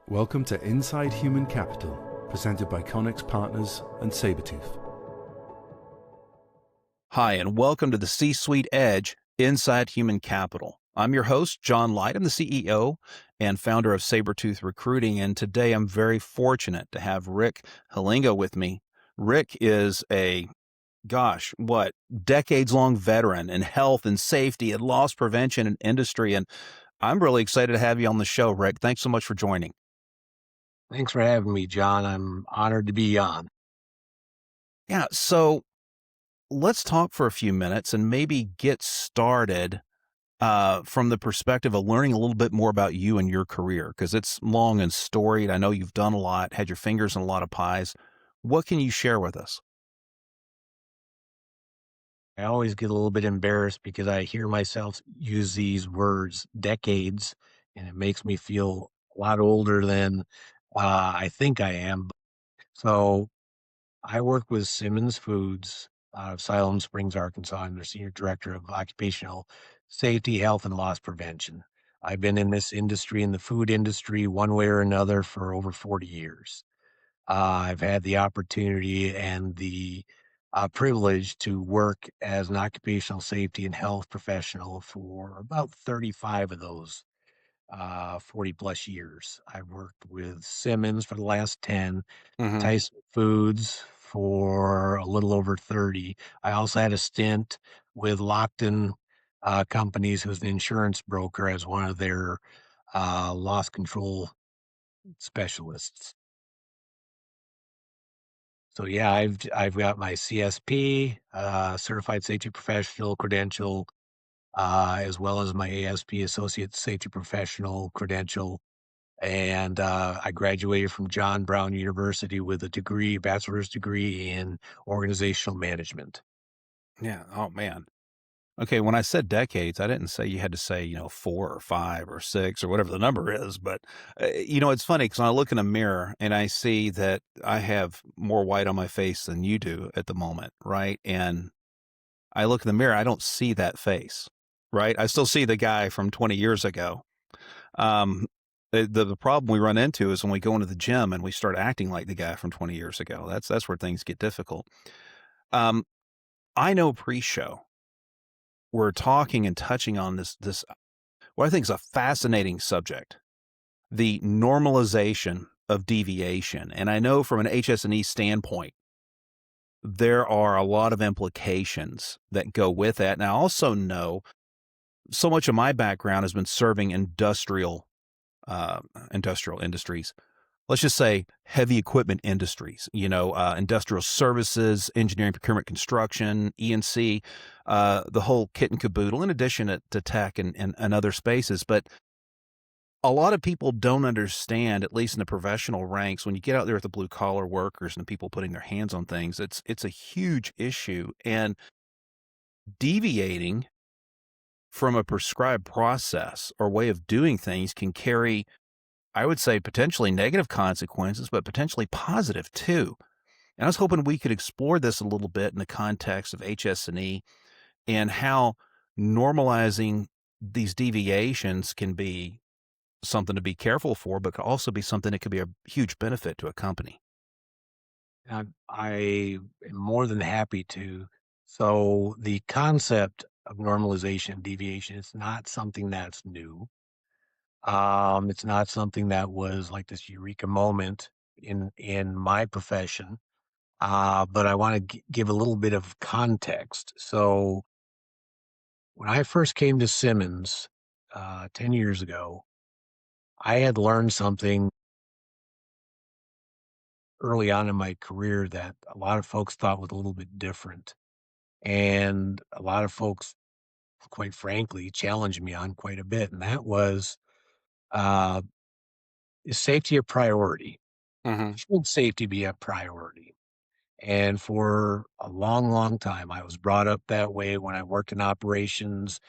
Welcome to Inside Human Capital, presented by Connex Partners and Sabretooth. Hi, and welcome to the CSuite Edge Inside Human Capital. I'm your host, John Light. I'm the CEO and founder of Sabretooth Recruiting, and today I'm very fortunate to have Rick Hellinga with me. Rick is a, decades-long veteran in health and safety and loss prevention and industry, and I'm really excited to have you on the show, Rick. Thanks so much for joining. Thanks for having me, John. I'm honored to be on. Yeah, so let's talk for a few minutes and maybe get started from the perspective of learning a little bit more about you and your career, because it's long and storied. I know you've done a lot, had your fingers in a lot of pies. What can you share with us? I always get a little bit embarrassed because I hear myself use these words decades, and it makes me feel a lot older than I think I am. So I work with Simmons Foods out of Siloam Springs, Arkansas. I'm their Senior Director of Occupational Safety, Health, and Loss Prevention. I've been in this industry, in the food industry, one way or another for over 40 years. I've had the opportunity and the privilege to work as an occupational safety and health professional for about 35 of those 40 plus years. I've worked with Simmons for the last 10, Mm-hmm. Tyson Foods for a little over 30. I also had a stint with Lockton Companies, who's an insurance broker, as one of their loss control specialists. So yeah, I've got my CSP, Certified Safety Professional credential, as well as my ASP Associate Safety Professional credential. And I graduated from John Brown University with a degree, bachelor's degree in organizational management. Yeah. Oh, man. Okay. When I said decades, I didn't say you had to say, 4 or 5 or 6 or whatever the number is. But, it's funny because when I look in a mirror and I see that I have more white on my face than you do at the moment, right? And I look in the mirror, I don't see that face, right? I still see the guy from 20 years ago. Um, the problem we run into is when we go into the gym and we start acting like the guy from 20 years ago. That's where things get difficult. Um, I know pre-show we're talking and touching on this what I think is a fascinating subject, the normalization of deviation. And I know from an HS&E standpoint, there are a lot of implications that go with that. And I also know so much of my background has been serving industrial industries. Let's just say heavy equipment industries, industrial services, engineering, procurement, construction, E&C, the whole kit and caboodle, in addition to tech and other spaces. But a lot of people don't understand, at least in the professional ranks, when you get out there with the blue collar workers and the people putting their hands on things, it's a huge issue. And deviating from a prescribed process or way of doing things can carry, I would say, potentially negative consequences, but potentially positive too. And I was hoping we could explore this a little bit in the context of HS&E and how normalizing these deviations can be something to be careful for, but could also be something that could be a huge benefit to a company. I am more than happy to. So the concept of normalization, deviation, it's not something that's new. It's not something that was like this eureka moment in my profession. But I want to give a little bit of context. So when I first came to Simmons 10 years ago, I had learned something early on in my career that a lot of folks thought was a little bit different. And a lot of folks, quite frankly, challenged me on quite a bit. And that was, uh, is safety a priority? Hmm. Should safety be a priority? And for a long, long time, I was brought up that way when I worked in operations,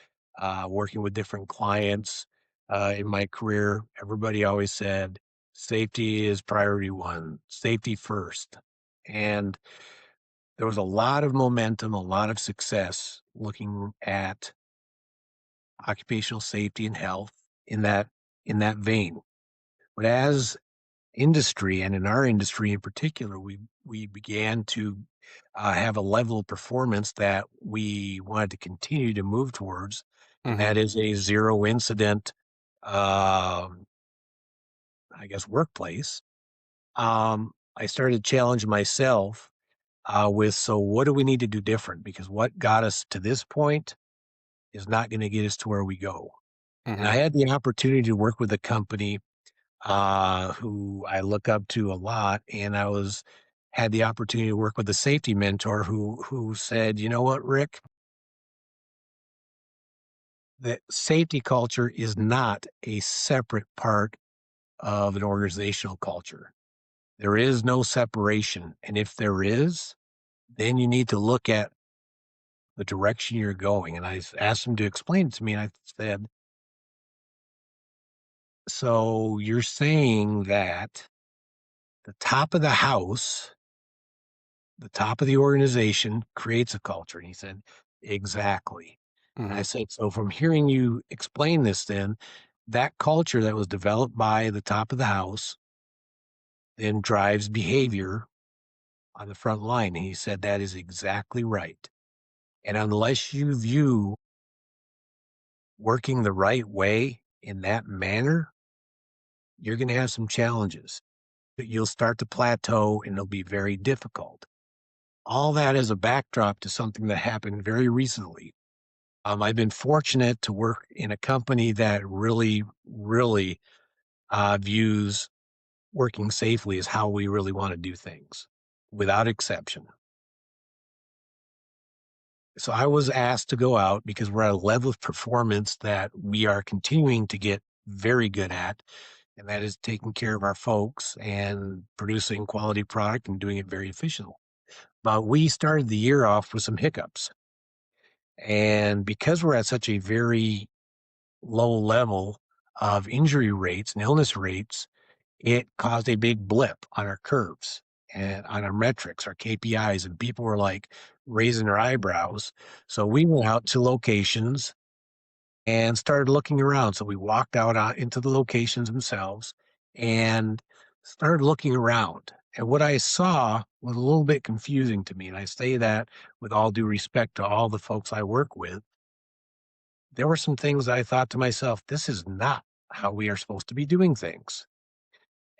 working with different clients in my career. Everybody always said, safety is priority one, safety first. And there was a lot of momentum, a lot of success looking at occupational safety and health in that vein. But as industry, and in our industry in particular, we began to have a level of performance that we wanted to continue to move towards, and Mhm. that is a zero incident, um, I guess, workplace. I started challenging myself with, so what do we need to do different? Because what got us to this point is not going to get us to where we go. And I Mhm. had the opportunity to work with a company who I look up to a lot, and had the opportunity to work with a safety mentor who said, "You know what, Rick? That safety culture is not a separate part of an organizational culture. There is no separation, and if there is, then you need to look at the direction you're going." And asked him to explain it to me, and I said, "So you're saying that the top of the house, the top of the organization creates a culture?" And he said, "Exactly." And I Mhm. said, "So from hearing you explain this, then that culture that was developed by the top of the house then drives behavior on the front line." And he said, "That is exactly right. And unless you view working the right way in that manner, you're going to have some challenges. You'll start to plateau and it'll be very difficult." All that is a backdrop to something that happened very recently. I've been fortunate to work in a company that really views working safely as how we really want to do things, without exception. So I was asked to go out because we're at a level of performance that we are continuing to get very good at, and that is taking care of our folks and producing quality product and doing it very efficiently. But we started the year off with some hiccups. And because we're at such a very low level of injury rates and illness rates, it caused a big blip on our curves and on our metrics, our KPIs, and people were like raising their eyebrows. So we went out to locations and started looking around. So we walked out into the locations themselves and started looking around. And what I saw was a little bit confusing to me. And I say that with all due respect to all the folks I work with. There were some things I thought to myself, this is not how we are supposed to be doing things.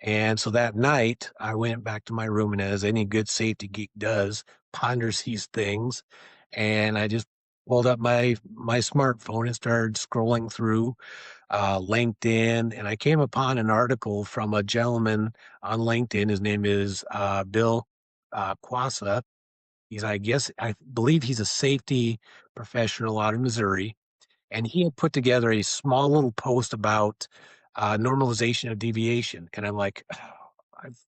And so that night, I went back to my room and, as any good safety geek does, ponders these things. And I just pulled up my smartphone and started scrolling through LinkedIn. And I came upon an article from a gentleman on LinkedIn. His name is Bill Quassa. I believe he's a safety professional out of Missouri, and he had put together a small little post about normalization of deviation. And I'm like, "Oh, I've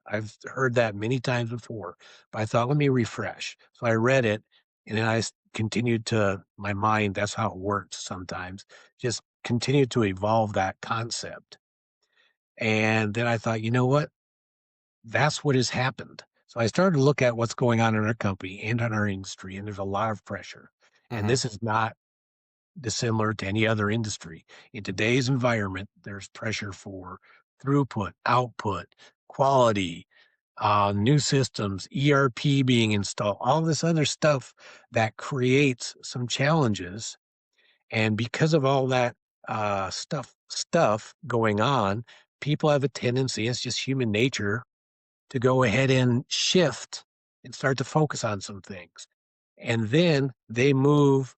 I've heard that many times before," but I thought, let me refresh. So I read it, and then continued to my mind. That's how it works sometimes. Just continue to evolve that concept. And then I thought, you know what? That's what has happened. So I started to look at what's going on in our company and in our industry, and there's a lot of pressure. And Mhm. this is not dissimilar to any other industry. In today's environment, there's pressure for throughput, output, quality, new systems, ERP being installed, all this other stuff that creates some challenges. And because of all that stuff going on, people have a tendency, it's just human nature, to go ahead and shift and start to focus on some things. And then they move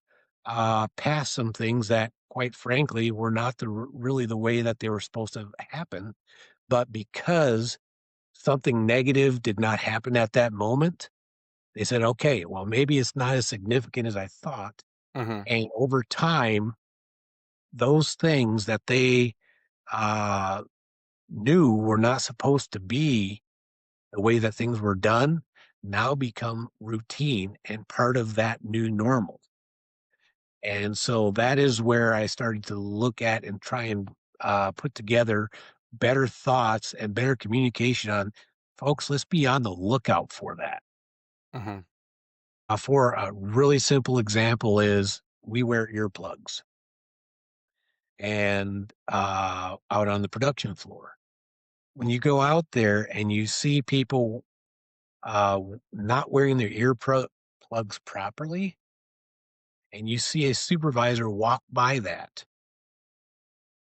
past some things that, quite frankly, were not really the way that they were supposed to happen. But because something negative did not happen at that moment, they said, okay, well, maybe it's not as significant as I thought. Mhm. And over time, those things that they uh, knew were not supposed to be the way that things were done now become routine and part of that new normal. And so that is where I started to look at and try and put together better thoughts and better communication on, folks, let's be on the lookout for that. Mhm. For a really simple example is we wear earplugs and out on the production floor. when you go out there and you see people not wearing their plugs properly, and you see a supervisor walk by that,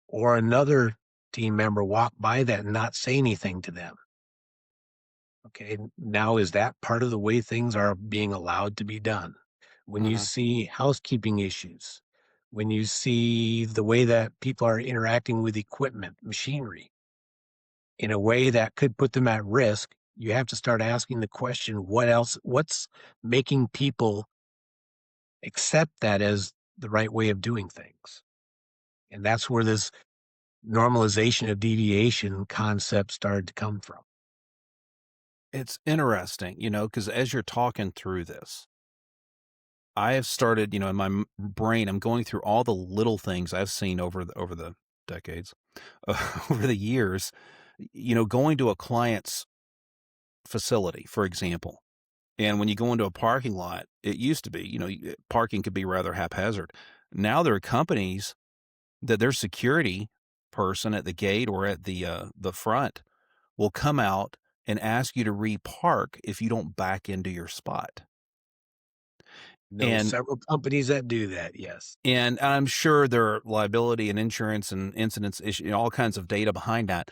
or another team member walk by that and not say anything to them. Okay, now is that part of the way things are being allowed to be done? When you Mhm. see housekeeping issues, when you see the way that people are interacting with equipment, machinery, in a way that could put them at risk, you have to start asking the question, what's making people accept that as the right way of doing things? And that's where this normalization of deviation concept started to come from. It's interesting, because as you're talking through this, I have started, in my brain, I'm going through all the little things I've seen over the decades, over the years, going to a client's facility, for example. And when you go into a parking lot, it used to be, parking could be rather haphazard. Now there are companies that their security person at the gate or at the front will come out and ask you to repark if you don't back into your spot. Know And several companies that do that, yes. and I'm sure there are liability and insurance and incidents issue, all kinds of data behind that.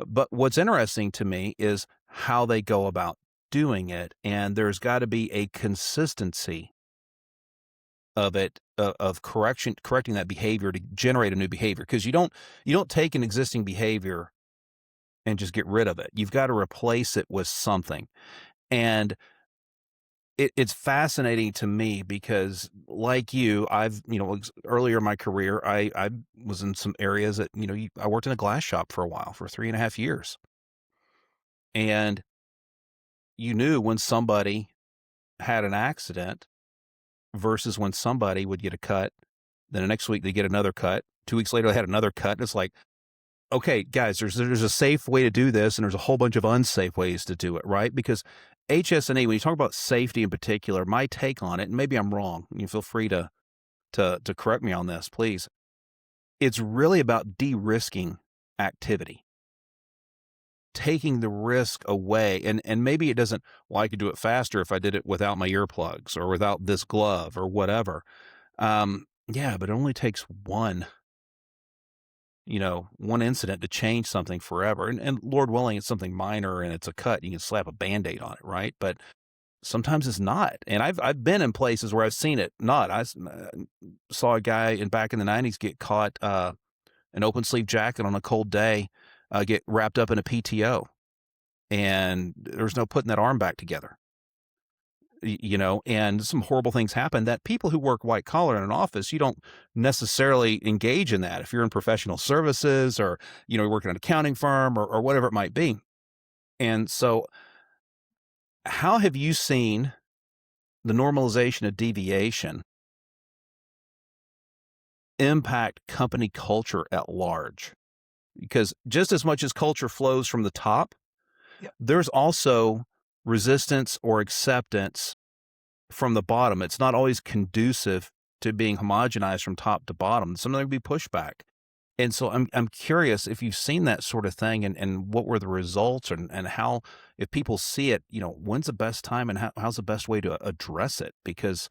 But what's interesting to me is how they go about doing it, and there's got to be a consistency of it of correcting that behavior to generate a new behavior, because you don't take an existing behavior and just get rid of it. You've got to replace it with something. And it's fascinating to me because, like you, I've, earlier in my career, I was in some areas that, I worked in a glass shop for a while, for 3.5 years. And you knew when somebody had an accident versus when somebody would get a cut. Then the next week they get another cut. 2 weeks later, they had another cut. And it's like, okay, guys, there's a safe way to do this, and there's a whole bunch of unsafe ways to do it, right? Because HS&E, when you talk about safety in particular, my take on it, and maybe I'm wrong, you feel free to correct me on this, please. It's really about de-risking activity, taking the risk away, and maybe it doesn't. Well, I could do it faster if I did it without my earplugs or without this glove or whatever. Yeah, but it only takes one incident to change something forever. And Lord willing, it's something minor and it's a cut. You can slap a Band-Aid on it, right? But sometimes it's not. And I've been in places where I've seen it not. Saw a guy back in the 90s get caught an open sleeve jacket on a cold day, get wrapped up in a PTO, and there's no putting that arm back together. And some horrible things happen that people who work white collar in an office, you don't necessarily engage in that. If you're in professional services or, you work in an accounting firm or whatever it might be. And so how have you seen the normalization of deviation impact company culture at large? Because just as much as culture flows from the top, Yep. there's also resistance or acceptance from the bottom. It's not always conducive to being homogenized from top to bottom. Sometimes there will be pushback. And so I'm curious if you've seen that sort of thing, and what were the results, and how, if people see it, when's the best time, and how's the best way to address it? Because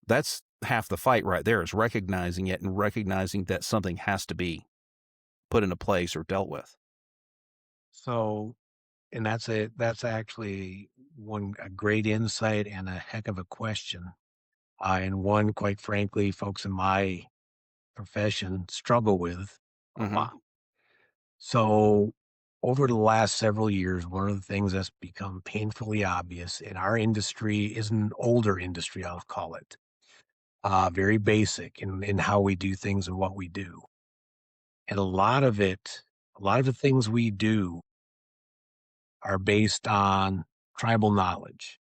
that's half the fight right there, is recognizing it and recognizing that something has to be put into place or dealt with. So, and that's actually a great insight and a heck of a question. And one, quite frankly, folks in my profession struggle with a Hmm. lot. So, over the last several years, one of the things that's become painfully obvious in our industry is an older industry, I'll call it, very basic in how we do things and what we do. And a lot of the things we do are based on tribal knowledge,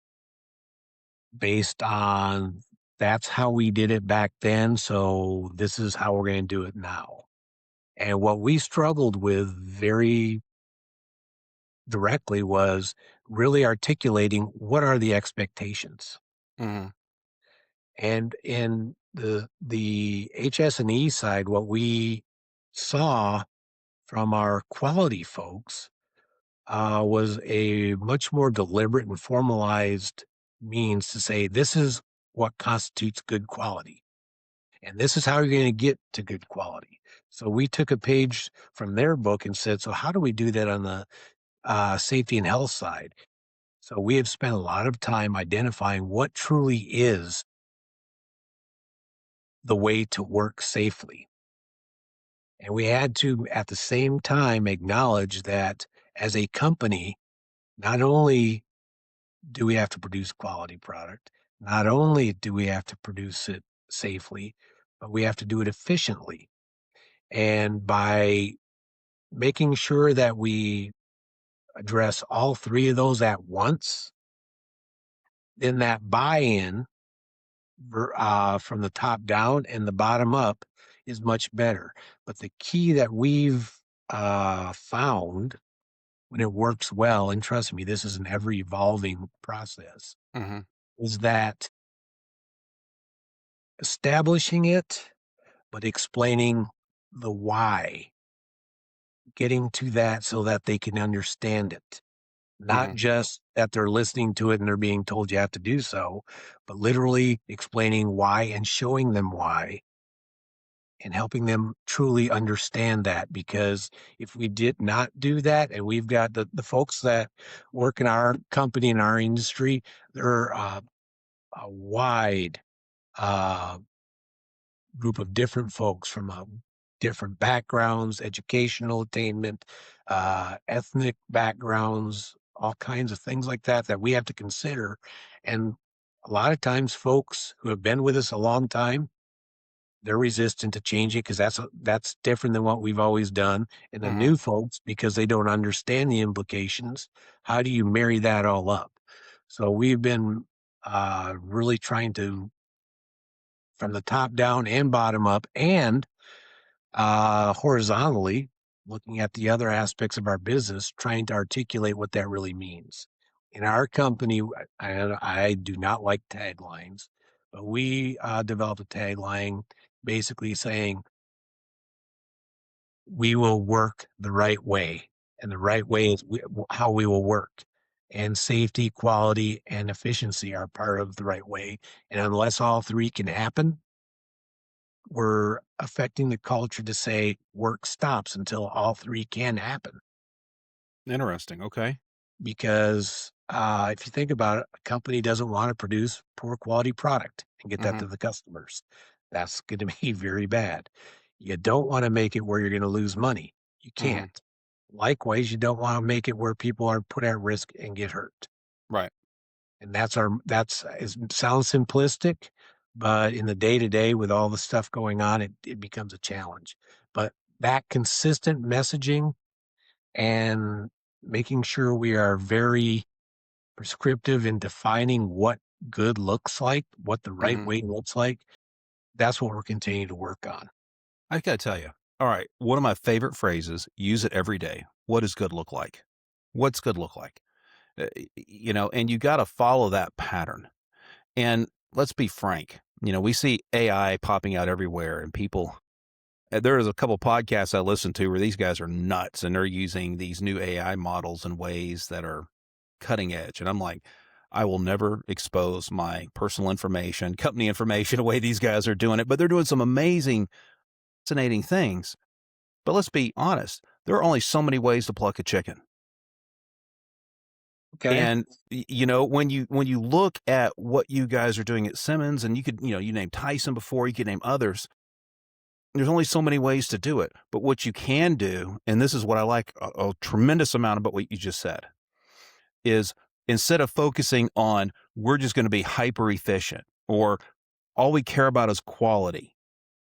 based on that's how we did it back then. So this is how we're going to do it now. And what we struggled with very directly was really articulating what are the expectations. Hmm. And in the HS&E side, what we saw from our quality folks was a much more deliberate and formalized means to say, this is what constitutes good quality. And this is how you're going to get to good quality. So we took a page from their book and said, so how do we do that on the safety and health side? So we have spent a lot of time identifying what truly is the way to work safely. And we had to, at the same time, acknowledge that as a company, not only do we have to produce quality product, not only do we have to produce it safely, but we have to do it efficiently. And by making sure that we address all three of those at once, then that buy-in from the top down and the bottom up is much better. But the key that we've found when it works well, and trust me, this is an ever evolving process, Mhm. is that establishing it, but explaining the why, getting to that so that they can understand it. Not Mhm. just that they're listening to it and they're being told you have to do so, but literally explaining why and showing them why and helping them truly understand that. Because if we did not do that, and we've got the folks that work in our company, in our industry, they're a wide uh, group of different folks from different backgrounds, educational attainment, ethnic backgrounds, all kinds of things like that that we have to consider. And a lot of times, folks who have been with us a long time, they're resistant to changing because that's different than what we've always done. And the Mhm. new folks, because they don't understand the implications, how do you marry that all up? So we've been really trying to, from the top down and bottom up, and horizontally, looking at the other aspects of our business, trying to articulate what that really means. In our company, I do not like taglines, but we developed a tagline basically saying, we will work the right way. And the right way is how we will work. And safety, quality, and efficiency are part of the right way. And unless all three can happen, we're affecting the culture to say work stops until all three can happen. Interesting. Okay. Because if you think about it, a company doesn't want to produce poor quality product and get that Mhm. to the customers. That's going to be very bad. You don't want to make it where you're going to lose money. You Mhm. can't. Likewise, you don't want to make it where people are put at risk and get hurt. Right. And that's it sounds simplistic, but in the day to day with all the stuff going on, it becomes a challenge. But that consistent messaging and making sure we are very prescriptive in defining what good looks like, what the right Mhm. way looks like, that's what we're continuing to work on. I gotta tell you. All right. One of my favorite phrases, use it every day. What does good look like? What's good look like? And you got to follow that pattern. And let's be frank, we see AI popping out everywhere and people, there is a couple podcasts I listen to where these guys are nuts and they're using these new AI models in ways that are cutting edge. And I'm like, I will never expose my personal information, company information, the way these guys are doing it, but they're doing some amazing, fascinating things. But let's be honest, there are only so many ways to pluck a chicken. Okay. And when you look at what you guys are doing at Simmons, and you named Tyson before, you could name others. There's only so many ways to do it. But what you can do, and this is what I like a tremendous amount about what you just said, is instead of focusing on we're just going to be hyper efficient or all we care about is quality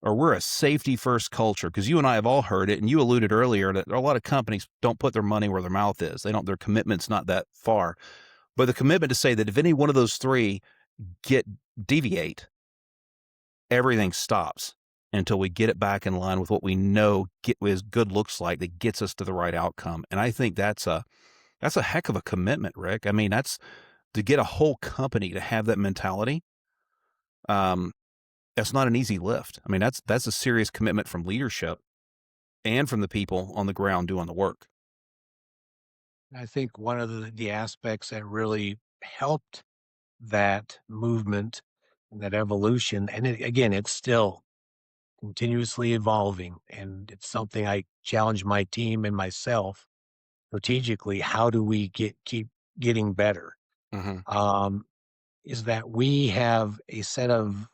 or we're a safety first culture, because you and I have all heard it, and you alluded earlier that a lot of companies don't put their money where their mouth is. Their commitment's not that far. But the commitment to say that if any one of those three get deviate, everything stops until we get it back in line with what we know get as good looks like that gets us to the right outcome. And I think that's a heck of a commitment, Rick. I mean, that's to get a whole company to have that mentality. Um, that's not an easy lift. I mean, that's a serious commitment from leadership and from the people on the ground doing the work. I think one of the aspects that really helped that movement and that evolution, and again, it's still continuously evolving, and it's something I challenge my team and myself strategically. How do we keep getting better? Hmm. Um, is that we have a set of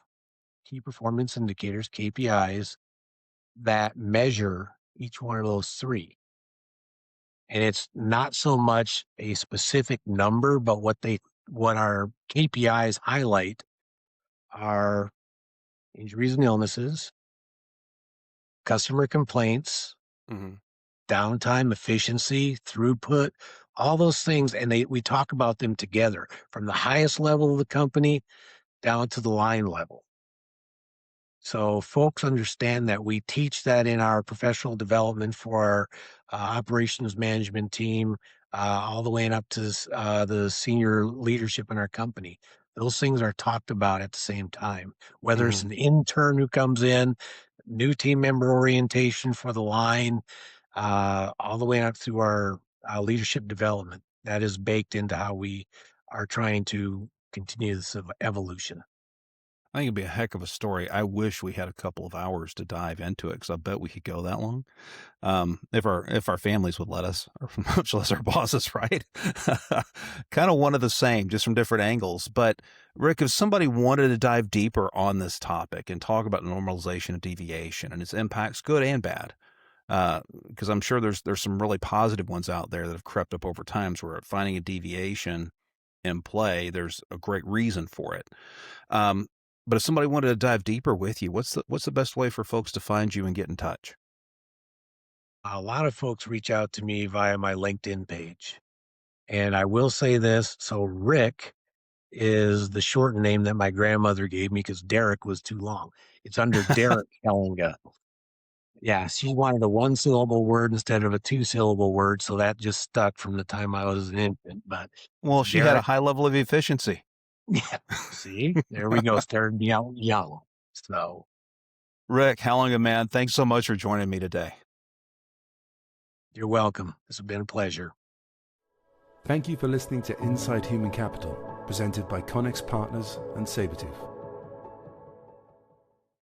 key performance indicators, KPIs, that measure each one of those three. And it's not so much a specific number, but what our KPIs highlight are injuries and illnesses, customer complaints, Hmm. downtime, efficiency, throughput, all those things. And we talk about them together from the highest level of the company down to the line level. So folks understand that we teach that in our professional development for our operations management team, all the way up to the senior leadership in our company. Those things are talked about at the same time, whether it's Hmm. an intern who comes in, new team member orientation for the line, all the way up through our leadership development. That is baked into how we are trying to continue this evolution. I think it'd be a heck of a story. I wish we had a couple of hours to dive into it because I bet we could go that long. If our families would let us, or much less our bosses, right? Kind of one of the same, just from different angles. But Rick, if somebody wanted to dive deeper on this topic and talk about normalization of deviation and its impacts, good and bad, because I'm sure there's some really positive ones out there that have crept up over times where finding a deviation in play, there's a great reason for it. Um, but if somebody wanted to dive deeper with you, what's the best way for folks to find you and get in touch? A lot of folks reach out to me via my LinkedIn page. And I will say this. So Rick is the short name that my grandmother gave me because Derrick was too long. It's under Derrick Hellinga. Yeah, she wanted a one syllable word instead of a two syllable word. So that just stuck from the time I was an infant. But Well, she had a Derrick, high level of efficiency. yeah, see, there we go. Started me out young. So Rick Hellinga, man, thanks so much for joining me today. you're welcome. This has been a pleasure. Thank you for listening to Inside Human Capital, presented by Connex Partners and Sabertooth.